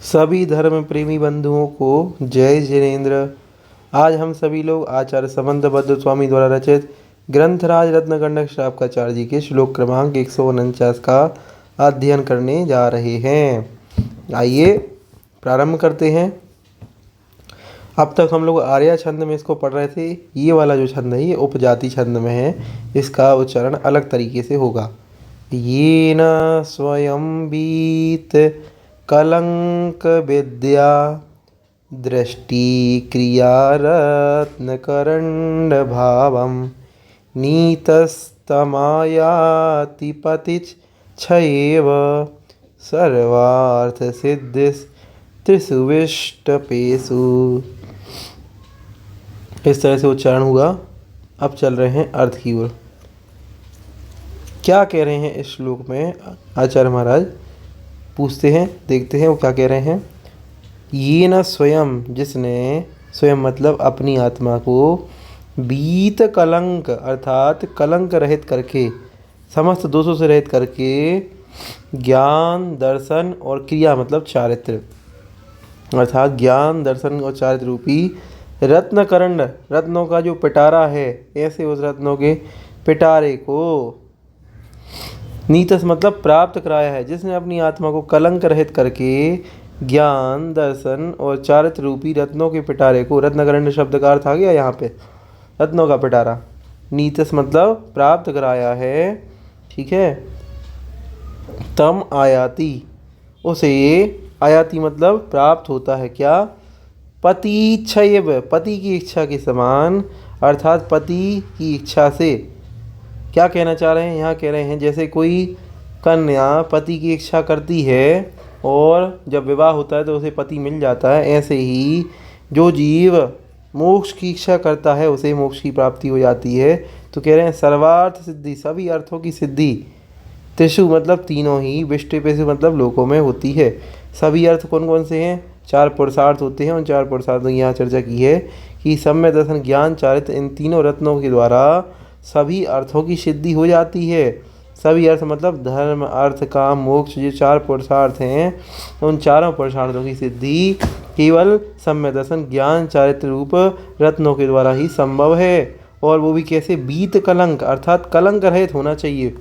सभी धर्म प्रेमी बंधुओं को जय जिनेन्द्र। आज हम सभी लोग आचार्य समंतभद्र स्वामी द्वारा रचित ग्रंथराज रत्नगंडक श्रावकाचार्य जी के श्लोक क्रमांक 149 का अध्ययन करने जा रहे हैं। आइए प्रारंभ करते हैं। अब तक हम लोग आर्या छंद में इसको पढ़ रहे थे। ये वाला जो छंद है ये उपजाति छंद में है। इसका उच्चारण अलग तरीके से होगा। ये न स्वयं बीत कलंक विद्या दृष्टि क्रिया रत्नकरंड भावम नीतस्तमायाति पतिच छयेव सर्वार्थ सिद्धिस त्रिसुविष्टपेषु। इस तरह से उच्चारण हुआ। अब चल रहे हैं अर्थ की ओर। क्या कह रहे हैं इस श्लोक में आचार्य महाराज पूछते हैं, देखते हैं वो क्या कह रहे हैं। ये न स्वयं, जिसने, स्वयं मतलब अपनी आत्मा को, बीत कलंक अर्थात कलंक रहित करके, समस्त दोषों से रहित करके, ज्ञान दर्शन और क्रिया मतलब चारित्र अर्थात ज्ञान दर्शन और चारित्र रूपी रत्नकरंड, रत्नों का जो पिटारा है, ऐसे उस रत्नों के पिटारे को नीतस मतलब प्राप्त कराया है। जिसने अपनी आत्मा को कलंक रहित करके ज्ञान दर्शन और चारित्र रूपी रत्नों के पिटारे को, रत्नकरंड शब्द का अर्थ आ गया यहाँ पे, रत्नों का पिटारा, नीतस मतलब प्राप्त कराया है। ठीक है। तम आयाति, उसे आयाति मतलब प्राप्त होता है क्या, पति छयव, पति की इच्छा के समान, अर्थात पति की इच्छा से। क्या कहना चाह रहे हैं यहाँ, कह रहे हैं जैसे कोई कन्या पति की इच्छा करती है और जब विवाह होता है तो उसे पति मिल जाता है, ऐसे ही जो जीव मोक्ष की इच्छा करता है उसे मोक्ष की प्राप्ति हो जाती है। तो कह रहे हैं सर्वार्थ सिद्धि, सभी अर्थों की सिद्धि, त्रिषु मतलब तीनों ही, विष्टिपेषु मतलब लोकों में होती है। सभी अर्थ कौन कौन से हैं, 4 पुरुषार्थ होते हैं। उन 4 पुरुषार्थों की यहाँ चर्चा की है कि सम्यक दर्शन ज्ञान चारित्र, इन तीनों रत्नों के द्वारा सभी अर्थों की सिद्धि हो जाती है। सभी अर्थ मतलब धर्म अर्थ काम मोक्ष, ये 4 पुरुषार्थ हैं। उन चारों पुरुषार्थों की सिद्धि केवल सम्यक दर्शन ज्ञान चारित्र रूप रत्नों के द्वारा ही संभव है। और वो भी कैसे, बीत कलंक अर्थात कलंक रहित होना चाहिए।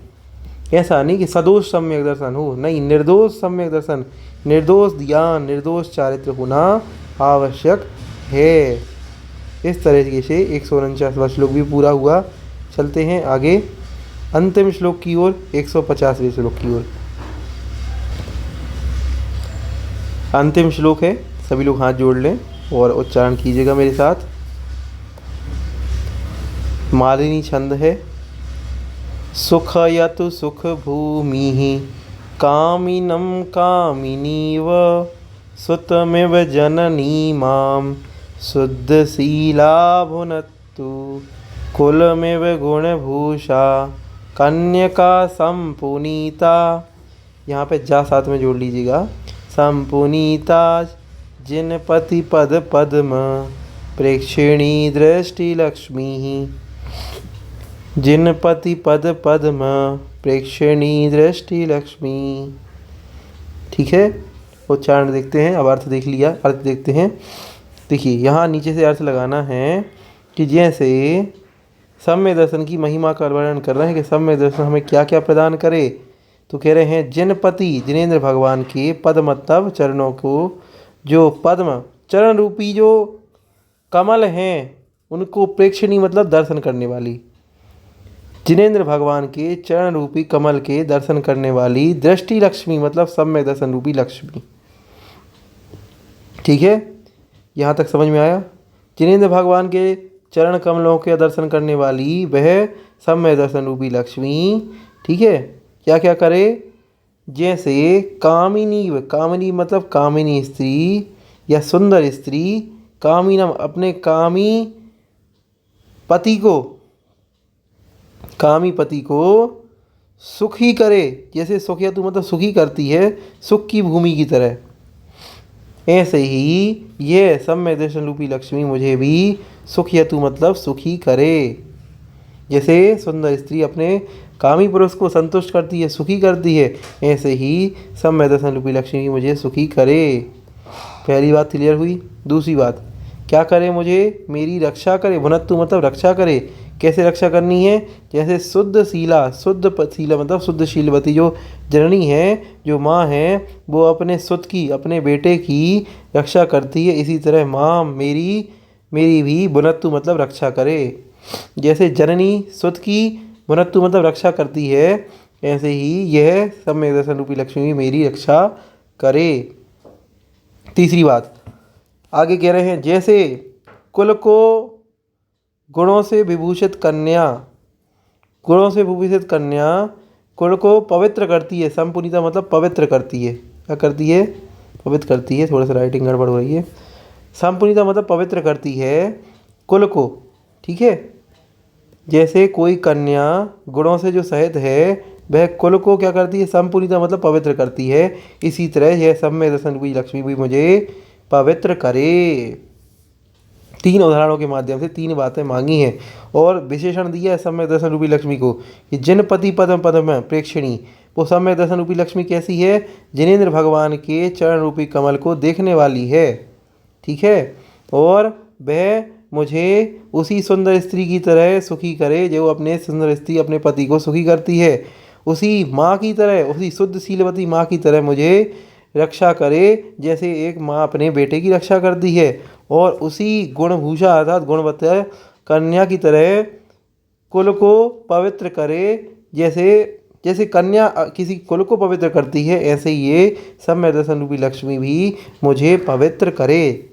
ऐसा नहीं कि सदोष सम्यक दर्शन हो, नहीं, निर्दोष सम्यक दर्शन, निर्दोष ज्ञान, निर्दोष चारित्र होना आवश्यक है। इस तरीके से 149वां श्लोक भी पूरा हुआ। चलते हैं आगे अंतिम श्लोक की ओर, 150वें श्लोक की ओर। अंतिम श्लोक है, सभी लोग हाथ जोड़ लें और उच्चारण कीजिएगा मेरे साथ। मालिनी छंद है। सुखयतु सुख भूमि कामिनं कामिनीव सुतमिव जननी मां शुद्धशीला भुनत्तु कुलमिव गुणभूषा कन्यका संपुनीता। यहाँ पे जा साथ में जोड़ लीजिएगा। संपुनीता जिन पति पद पद्म प्रेक्षिणी दृष्टि लक्ष्मी, जिन पति पद पद्म प्रेक्षिणी दृष्टि लक्ष्मी। ठीक है, उच्चारण देखते हैं। अब अर्थ देख लिया, अर्थ देखते हैं। देखिए यहाँ नीचे से अर्थ लगाना है कि जैसे सम्यक दर्शन की महिमा का वर्णन कर रहे हैं कि सम्यक दर्शन हमें क्या क्या प्रदान करे। तो कह रहे हैं जिन पति, जिनेंद्र भगवान के पद मतलब चरणों को, जो पद्म चरण रूपी जो कमल हैं उनको, प्रेक्षिणी मतलब दर्शन करने वाली, जिनेंद्र भगवान के चरण रूपी कमल के दर्शन करने वाली, दृष्टि लक्ष्मी मतलब सम्यक दर्शन रूपी लक्ष्मी। ठीक है, यहाँ तक समझ में आया। जिनेंद्र भगवान के चरण कमलों के दर्शन करने वाली वह सम्यक दर्शन रूपी लक्ष्मी। ठीक है, क्या क्या करे, जैसे कामिनी, कामिनी मतलब कामिनी स्त्री या सुंदर स्त्री, कामिनम अपने कामी पति को, कामी पति को सुखी करे। जैसे सुखियतु मतलब सुखी करती है, सुख की भूमि की तरह, ऐसे ही ये सम्यक दर्शन रूपी लक्ष्मी मुझे भी सुखियतु मतलब सुखी करे। जैसे सुंदर स्त्री अपने कामी पुरुष को संतुष्ट करती है, सुखी करती है, ऐसे ही सम्यक दर्शन रूपी लक्ष्मी मुझे सुखी करे। पहली बात क्लियर हुई। दूसरी बात, क्या करे मुझे, मेरी रक्षा करे। भुनत्तु मतलब रक्षा करे। कैसे रक्षा करनी है, जैसे शुद्धशीला, शुद्धशीला मतलब शुद्धशीलवती जो जननी है, जो माँ है, वो अपने सुत की, अपने बेटे की रक्षा करती है, इसी तरह माँ मेरी भी भुनत्तु मतलब रक्षा करे। जैसे जननी सुत की भुनत्तु मतलब रक्षा करती है, ऐसे ही यह सम्यक दर्शन रूपी लक्ष्मी भी मेरी रक्षा करे। तीसरी बात, आगे कह रहे हैं, जैसे कुल को गुणों से विभूषित कन्या, गुणों से विभूषित कन्या कुल को पवित्र करती है। संपुनिता मतलब पवित्र करती है। क्या करती है, पवित्र करती है। थोड़ा सा राइटिंग गड़बड़ हो रही है। संपुनिता मतलब पवित्र करती है कुल को, ठीक है। जैसे कोई कन्या गुणों से जो सहित है, वह कुल को क्या करती है, संपुनिता मतलब पवित्र करती है, इसी तरह यह सम्यक दर्शन रूपी लक्ष्मी भी मुझे पवित्र करे। 3 उदाहरणों के माध्यम से 3 बातें मांगी हैं और विशेषण दिया है सम्यक दर्शन रूपी लक्ष्मी को कि जिन पति पदम पदम प्रेक्षणी, वो सम्यक दर्शन रूपी लक्ष्मी कैसी है, जिनेंद्र भगवान के चरण रूपी कमल को देखने वाली है, ठीक है। और वह मुझे उसी सुंदर स्त्री की तरह सुखी करे जो अपने सुंदर स्त्री अपने पति को सुखी करती है, उसी माँ की तरह, उसी शुद्धशीलवती माँ की तरह मुझे रक्षा करे, जैसे एक माँ अपने बेटे की रक्षा करती है। और उसी गुणभूषा अर्थात गुणवत्त कन्या की तरह कुल को पवित्र करे, जैसे कन्या किसी कुल को पवित्र करती है, ऐसे ही ये सम्यक दर्शन रूपी लक्ष्मी भी मुझे पवित्र करे।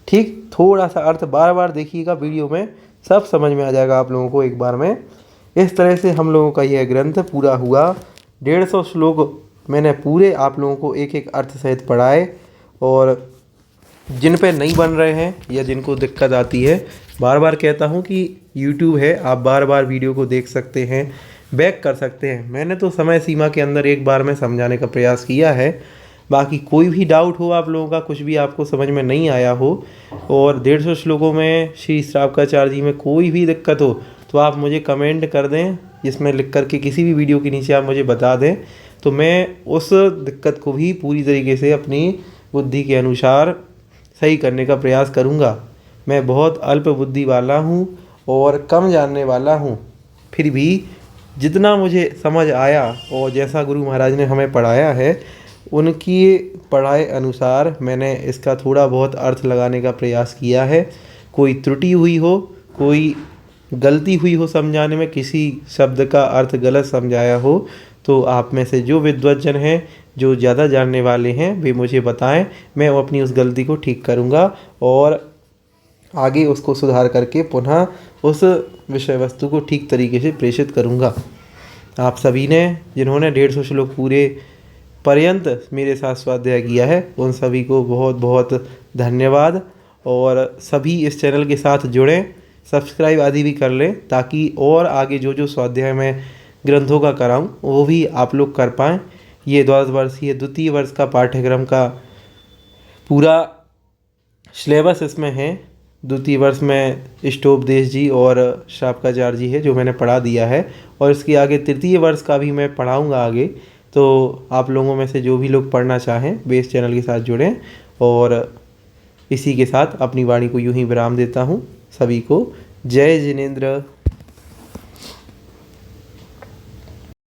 ठीक, थोड़ा सा अर्थ बार बार देखिएगा वीडियो में, सब समझ में आ जाएगा आप लोगों को एक बार में। इस तरह से हम लोगों का यह ग्रंथ पूरा हुआ। 150 श्लोक मैंने पूरे आप लोगों को एक एक अर्थ सहित पढ़ाए। और जिन पे नहीं बन रहे हैं या जिनको दिक्कत आती है, बार बार कहता हूँ कि YouTube है, आप बार बार वीडियो को देख सकते हैं, बैक कर सकते हैं। मैंने तो समय सीमा के अंदर एक बार में समझाने का प्रयास किया है। बाकी कोई भी डाउट हो आप लोगों का, कुछ भी आपको समझ में नहीं आया हो और 150 श्लोकों में श्री श्रावकाचार्य जी में कोई भी दिक्कत हो, तो आप मुझे कमेंट कर दें, जिसमें लिख करके किसी भी वीडियो के नीचे आप मुझे बता दें, तो मैं उस दिक्कत को भी पूरी तरीके से अपनी बुद्धि के अनुसार सही करने का प्रयास करूँगा। मैं बहुत अल्प बुद्धि वाला हूँ और कम जानने वाला हूँ, फिर भी जितना मुझे समझ आया और जैसा गुरु महाराज ने हमें पढ़ाया है, उनकी पढ़ाए अनुसार मैंने इसका थोड़ा बहुत अर्थ लगाने का प्रयास किया है। कोई त्रुटि हुई हो, कोई गलती हुई हो समझाने में, किसी शब्द का अर्थ गलत समझाया हो, तो आप में से जो विद्वज्जन हैं, जो ज़्यादा जानने वाले हैं, वे मुझे बताएं। मैं अपनी उस गलती को ठीक करूंगा और आगे उसको सुधार करके पुनः उस विषय वस्तु को ठीक तरीके से प्रेषित करूंगा। आप सभी ने जिन्होंने 150 श्लोक पूरे पर्यंत मेरे साथ स्वाध्याय किया है, उन सभी को बहुत बहुत धन्यवाद। और सभी इस चैनल के साथ जुड़ें, सब्सक्राइब आदि भी कर लें, ताकि और आगे जो जो स्वाध्याय मैं ग्रंथों का कराऊं वो भी आप लोग कर पाएँ। ये 12 वर्षीय द्वितीय वर्ष का पाठ्यक्रम का पूरा सिलेबस इसमें है। द्वितीय वर्ष में इष्टोपदेश जी और श्रावकाचार्य जी है जो मैंने पढ़ा दिया है, और इसके आगे तृतीय वर्ष का भी मैं पढ़ाऊंगा आगे। तो आप लोगों में से जो भी लोग पढ़ना चाहें, बेस चैनल के साथ जुड़ें। और इसी के साथ अपनी वाणी को यूं ही विराम देता हूं। सभी को जय जिनेंद्र।